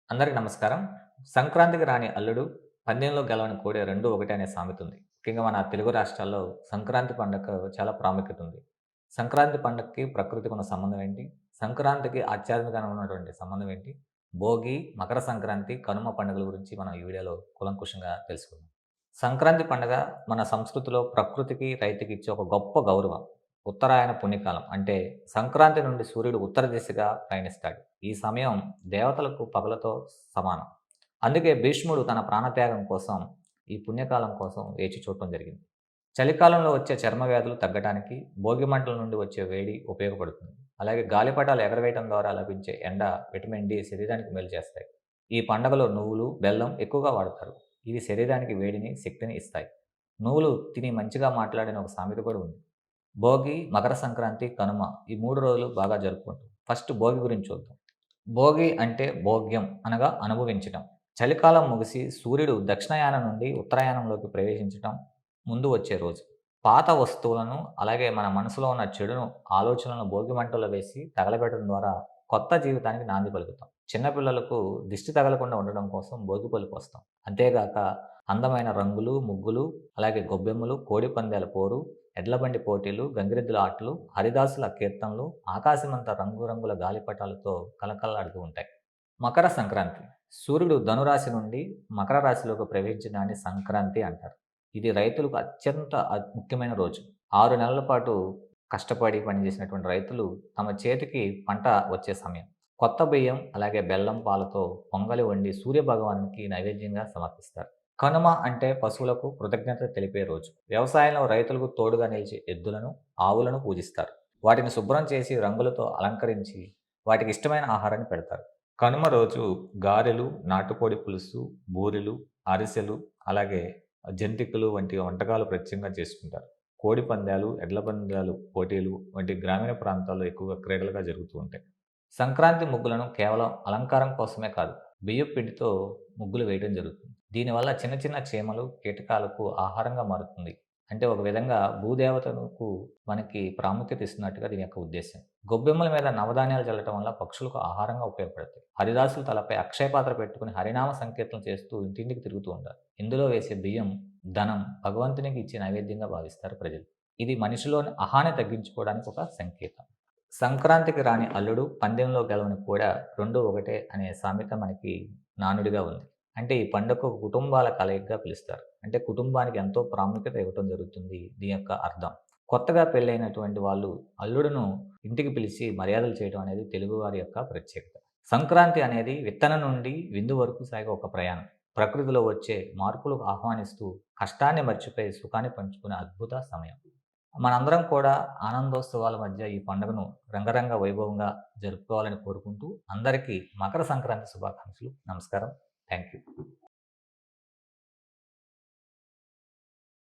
అందరికి నమస్కారం. సంక్రాంతికి రాని అల్లుడు, పందెంలో గెలవని కోడి రెండూ ఒకటే అనే సామెత ఉంది. ముఖ్యంగా మన తెలుగు రాష్ట్రాల్లో సంక్రాంతి పండుగకు చాలా ప్రాముఖ్యత ఉంది. సంక్రాంతి పండగకి ప్రకృతికి ఉన్న సంబంధం ఏంటి? సంక్రాంతికి ఆధ్యాత్మికంగా ఉన్నటువంటి సంబంధం ఏంటి? భోగి, మకర సంక్రాంతి, కనుమ పండుగల గురించి మనం ఈ వీడియోలో కూలంకషంగా తెలుసుకుందాం. సంక్రాంతి పండుగ మన సంస్కృతిలో ప్రకృతికి, రైతుకి ఇచ్చే ఒక గొప్ప గౌరవం. ఉత్తరాయణ పుణ్యకాలం అంటే సంక్రాంతి నుండి సూర్యుడు ఉత్తర దిశగా పయనిస్తాడు. ఈ సమయం దేవతలకు పగలతో సమానం. అందుకే భీష్ముడు తన ప్రాణత్యాగం కోసం ఈ పుణ్యకాలం కోసం వేచి చూడటం జరిగింది. చలికాలంలో వచ్చే చర్మ వ్యాధులు తగ్గటానికి భోగి మంటల నుండి వచ్చే వేడి ఉపయోగపడుతుంది. అలాగే గాలిపటాలు ఎగరవేయటం ద్వారా లభించే ఎండ, విటమిన్ డి శరీరానికి మేలు చేస్తాయి. ఈ పండగలో నువ్వులు, బెల్లం ఎక్కువగా వాడతారు. ఇవి శరీరానికి వేడిని, శక్తిని ఇస్తాయి. నువ్వులు తిని మంచిగా మాట్లాడిన ఒక సామెత కూడా ఉంది. భోగి, మకర సంక్రాంతి, కనుమ ఈ 3 రోజులు బాగా జరుపుకుంటాం. ఫస్ట్ భోగి గురించి చూద్దాం. భోగి అంటే భోగ్యం అనగా అనుభవించటం. చలికాలం ముగిసి సూర్యుడు దక్షిణాయనం నుండి ఉత్తరాయణంలోకి ప్రవేశించటం ముందు వచ్చే రోజు. పాత వస్తువులను అలాగే మన మనసులో ఉన్న చెడును ఆలోచనలను భోగి మంటల్లో వేసి తగలబెట్టడం ద్వారా కొత్త జీవితానికి నాంది పలుకుతాం. చిన్న పిల్లలకు దిష్టి తగలకుండా ఉండడం కోసం భోగి పళ్ళు పోస్తాం. అంతేగాక అందమైన రంగులు, ముగ్గులు, అలాగే గొబ్బెమ్మలు, కోడి పందాల పోరు, ఎడ్లబండి పోటీలు, గంగిరెద్దుల ఆటలు, హరిదాసుల కీర్తనలు, ఆకాశమంతా రంగురంగుల గాలిపటాలతో కలకల్లాడుతూ ఉంటాయి. మకర సంక్రాంతి. సూర్యుడు ధనురాశి నుండి మకర రాశిలోకి ప్రవేశించడాన్ని సంక్రాంతి అంటారు. ఇది రైతులకు అత్యంత ముఖ్యమైన రోజు. 6 నెలల పాటు కష్టపడి పనిచేసినటువంటి రైతులు తమ చేతికి పంట వచ్చే సమయం. కొత్త బియ్యం, అలాగే బెల్లం పాలతో పొంగలి వండి సూర్య భగవానునికి నైవేద్యంగా సమర్పిస్తారు. కనుమ అంటే పశువులకు కృతజ్ఞత తెలిపే రోజు. వ్యవసాయంలో రైతులకు తోడుగా నిలిచే ఎద్దులను, ఆవులను పూజిస్తారు. వాటిని శుభ్రం చేసి రంగులతో అలంకరించి వాటికి ఇష్టమైన ఆహారాన్ని పెడతారు. కనుమ రోజు గారెలు, నాటుకోడి పులుసు, బూరెలు, అరిసెలు, అలాగే జంతికలు వంటి వంటకాలు ప్రత్యేకంగా చేసుకుంటారు. కోడి పందాలు, ఎడ్ల పందాలు పోటీలు వంటి గ్రామీణ ప్రాంతాల్లో ఎక్కువగా క్రీడలుగా జరుగుతూ ఉంటాయి. సంక్రాంతి ముగ్గులను కేవలం అలంకారం కోసమే కాదు, బియ్యపు పిండితో ముగ్గులు వేయడం జరుగుతుంది. దీనివల్ల చిన్న చిన్న చీమలు, కీటకాలకు ఆహారంగా మారుతుంది. అంటే ఒక విధంగా భూదేవతకు మనకి ప్రాముఖ్యత ఇస్తున్నట్టుగా దీని యొక్క ఉద్దేశ్యం. గొబ్బెమ్మల మీద నవధాన్యాలు చల్లటం వల్ల పక్షులకు ఆహారంగా ఉపయోగపడతాయి. హరిదాసులు తలపై అక్షయ పాత్ర పెట్టుకుని హరినామ సంకీర్తనలు చేస్తూ ఇంటింటికి తిరుగుతూ ఉంటారు. ఇందులో వేసే బియ్యం, ధనం భగవంతునికి ఇచ్చే నైవేద్యంగా భావిస్తారు ప్రజలు. ఇది మనిషిలోని అహాన్ని తగ్గించుకోవడానికి ఒక సంకేతం. సంక్రాంతికి రాని అల్లుడు, పందెంలో గెలవని కూడా రెండూ ఒకటే అనే సామెత మనకి నానుడిగా ఉంది. అంటే ఈ పండుగకు కుటుంబాల కలయికగా పిలుస్తారు. అంటే కుటుంబానికి ఎంతో ప్రాముఖ్యత ఇవ్వటం జరుగుతుంది దీని యొక్క అర్థం. కొత్తగా పెళ్ళైనటువంటి వాళ్ళు అల్లుడును ఇంటికి పిలిచి మర్యాదలు చేయడం అనేది తెలుగువారి యొక్క ప్రత్యేకత. సంక్రాంతి అనేది విత్తనం నుండి విందు వరకు సాగే ఒక ప్రయాణం. ప్రకృతిలో వచ్చే మార్పులకు ఆహ్వానిస్తూ కష్టాన్ని మర్చిపోయి సుఖాన్ని పంచుకునే అద్భుత సమయం. మనందరం కూడా ఆనందోత్సవాల మధ్య ఈ పండుగను రంగరంగ వైభవంగా జరుపుకోవాలని కోరుకుంటూ అందరికీ మకర సంక్రాంతి శుభాకాంక్షలు. నమస్కారం. Thank you.